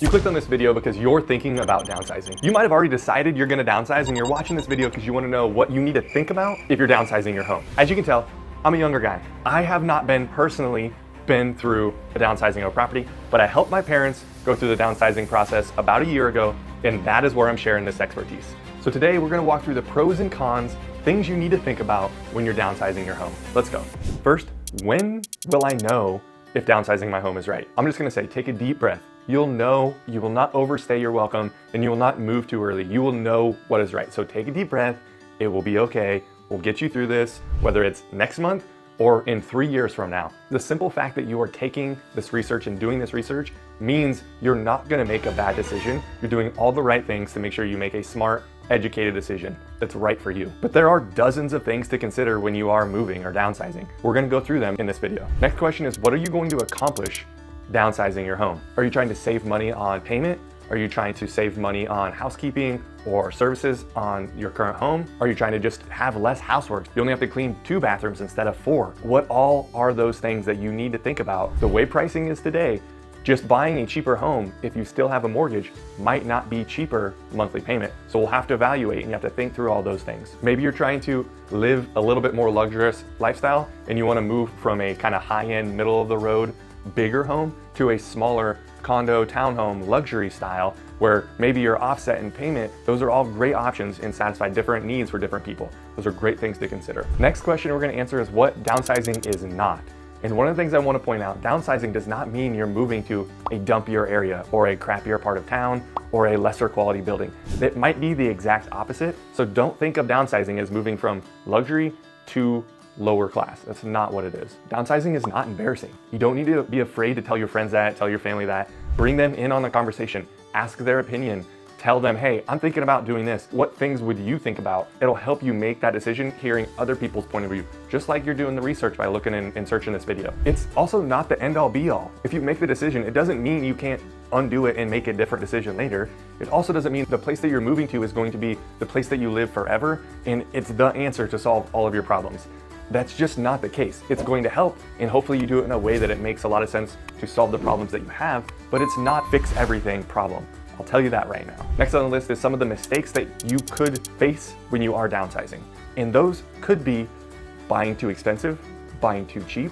You clicked on this video because you're thinking about downsizing. You might have already decided you're gonna downsize and you're watching this video because you wanna know what you need to think about if you're downsizing your home. As you can tell, I'm a younger guy. I have not personally been through a downsizing of a property, but I helped my parents go through the downsizing process about a year ago, and that is where I'm sharing this expertise. So today we're gonna walk through the pros and cons, things you need to think about when you're downsizing your home. Let's go. First, when will I know if downsizing my home is right? I'm just gonna say, take a deep breath. You'll know, you will not overstay your welcome, and you will not move too early. You will know what is right. So take a deep breath, it will be okay. We'll get you through this, whether it's next month or in 3 years from now. The simple fact that you are taking this research and doing this research means you're not gonna make a bad decision. You're doing all the right things to make sure you make a smart, educated decision that's right for you. But there are dozens of things to consider when you are moving or downsizing. We're gonna go through them in this video. Next question is, what are you going to accomplish downsizing your home? Are you trying to save money on payment? Are you trying to save money on housekeeping or services on your current home? Are you trying to just have less housework? You only have to clean 2 bathrooms instead of 4. What all are those things that you need to think about? The way pricing is today, just buying a cheaper home, if you still have a mortgage, might not be cheaper monthly payment. So we'll have to evaluate and you have to think through all those things. Maybe you're trying to live a little bit more luxurious lifestyle and you wanna move from a kind of high-end, middle of the road, bigger home to a smaller condo, townhome, luxury style where maybe you're offset in payment. Those are all great options and satisfy different needs for different people. Those are great things to consider. Next question we're gonna answer is what downsizing is not. And one of the things I want to point out, downsizing does not mean you're moving to a dumpier area or a crappier part of town or a lesser quality building. It might be the exact opposite. So don't think of downsizing as moving from luxury to lower class. That's not what it is. Downsizing is not embarrassing. You don't need to be afraid to tell your friends that, tell your family that. Bring them in on the conversation, ask their opinion. Tell them, hey, I'm thinking about doing this. What things would you think about? It'll help you make that decision hearing other people's point of view, just like you're doing the research by looking and searching this video. It's also not the end all be all. If you make the decision, it doesn't mean you can't undo it and make a different decision later. It also doesn't mean the place that you're moving to is going to be the place that you live forever and it's the answer to solve all of your problems. That's just not the case. It's going to help, and hopefully you do it in a way that it makes a lot of sense to solve the problems that you have, but it's not fix everything problem. I'll tell you that right now. Next on the list is some of the mistakes that you could face when you are downsizing. And those could be buying too expensive, buying too cheap,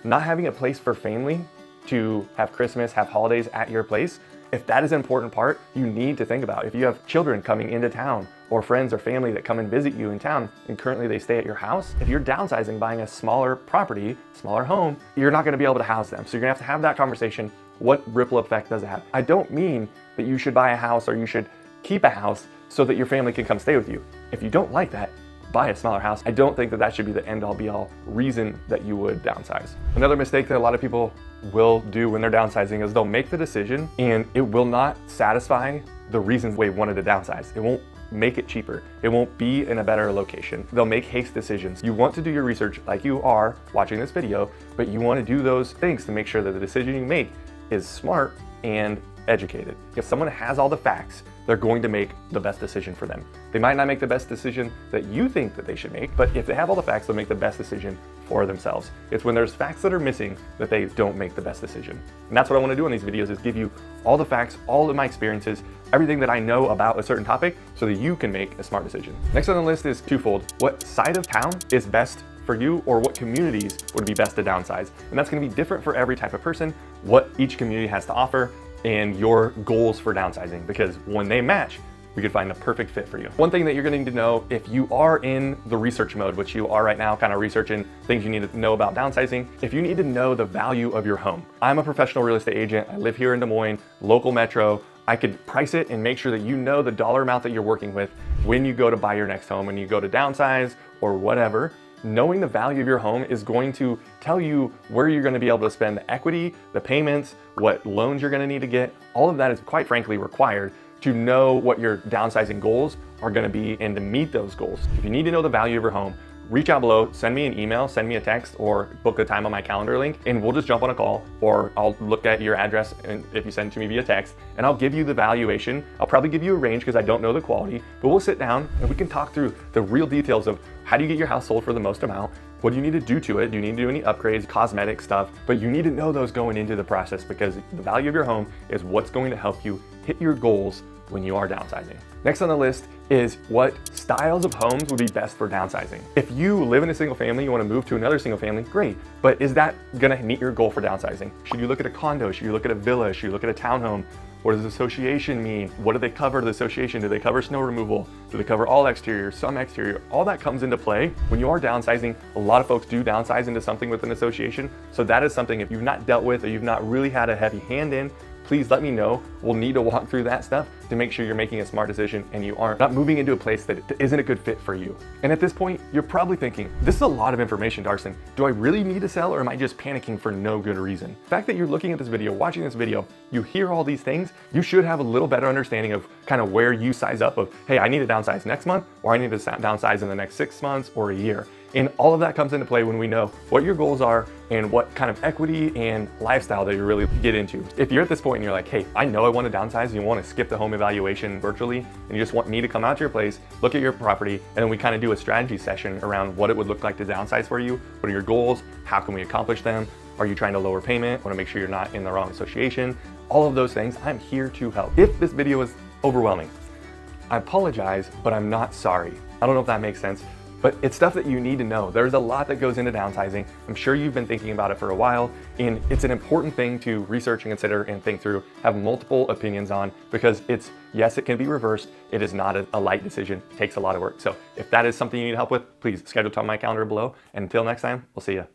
not having a place for family to have Christmas, have holidays at your place. If that is an important part, you need to think about. If you have children coming into town or friends or family that come and visit you in town and currently they stay at your house, if you're downsizing, buying a smaller property, smaller home, you're not gonna be able to house them. So you're gonna have that conversation. What ripple effect does it have? I don't mean that you should buy a house or you should keep a house so that your family can come stay with you. If you don't like that, buy a smaller house. I don't think that that should be the end all be all reason that you would downsize. Another mistake that a lot of people will do when they're downsizing is they'll make the decision and it will not satisfy the reasons they wanted to downsize. It won't make it cheaper. It won't be in a better location. They'll make haste decisions. You want to do your research like you are watching this video, but you want to do those things to make sure that the decision you make is smart and educated. If someone has all the facts, they're going to make the best decision for them. They might not make the best decision that you think that they should make, but if they have all the facts, they'll make the best decision for themselves. It's when there's facts that are missing that they don't make the best decision. And that's what I want to do in these videos is give you all the facts, all of my experiences, everything that I know about a certain topic so that you can make a smart decision. Next on the list is twofold. What side of town is best for you, or what communities would be best to downsize? And that's going to be different for every type of person, what each community has to offer, and your goals for downsizing, because when they match, we could find a perfect fit for you. One thing that you're going to need to know if you are in the research mode, which you are right now, kind of researching things you need to know about downsizing, if you need to know the value of your home. I'm a professional real estate agent. I live here in Des Moines, local metro. I could price it and make sure that you know the dollar amount that you're working with when you go to buy your next home, when you go to downsize or whatever. Knowing the value of your home is going to tell you where you're going to be able to spend the equity, the payments, what loans you're going to need to get. All of that is quite frankly required to know what your downsizing goals are going to be and to meet those goals. If you need to know the value of your home, reach out below, send me an email, send me a text, or book a time on my calendar link, and we'll just jump on a call, or I'll look at your address and if you send it to me via text, and I'll give you the valuation. I'll probably give you a range because I don't know the quality, but we'll sit down and we can talk through the real details of how do you get your house sold for the most amount, What do you need to do to it? Do you need to do any upgrades, cosmetic stuff? But you need to know those going into the process, because the value of your home is what's going to help you hit your goals when you are downsizing. Next on the list is what styles of homes would be best for downsizing. If you live in a single family, you want to move to another single family, great. But is that gonna meet your goal for downsizing? Should you look at a condo? Should you look at a villa? Should you look at a townhome? What does association mean? What do they cover, the association? Do they cover snow removal? Do they cover all exterior, some exterior? All that comes into play. When you are downsizing, a lot of folks do downsize into something with an association. So that is something, if you've not dealt with or you've not really had a heavy hand in, please let me know. We'll need to walk through that stuff to make sure you're making a smart decision and you aren't not moving into a place that isn't a good fit for you. And at this point, you're probably thinking, this is a lot of information, Darson. Do I really need to sell, or am I just panicking for no good reason? The fact that you're looking at this video, watching this video, you hear all these things, you should have a little better understanding of kind of where you size up of, hey, I need to downsize next month, or I need to downsize in the next 6 months or a year. And all of that comes into play when we know what your goals are and what kind of equity and lifestyle that you really get into. If you're at this point and you're like, hey, I know I want to downsize, and you want to skip the home evaluation virtually, and you just want me to come out to your place, look at your property, and then we kind of do a strategy session around what it would look like to downsize for you. What are your goals? How can we accomplish them? Are you trying to lower payment? Want to make sure you're not in the wrong association? All of those things, I'm here to help. If this video is overwhelming, I apologize, but I'm not sorry. I don't know if that makes sense. But it's stuff that you need to know. There's a lot that goes into downsizing. I'm sure you've been thinking about it for a while, and it's an important thing to research and consider and think through, have multiple opinions on, because yes, it can be reversed. It is not a light decision. It takes a lot of work. So if that is something you need help with, please schedule time on my calendar below. And until next time, we'll see you.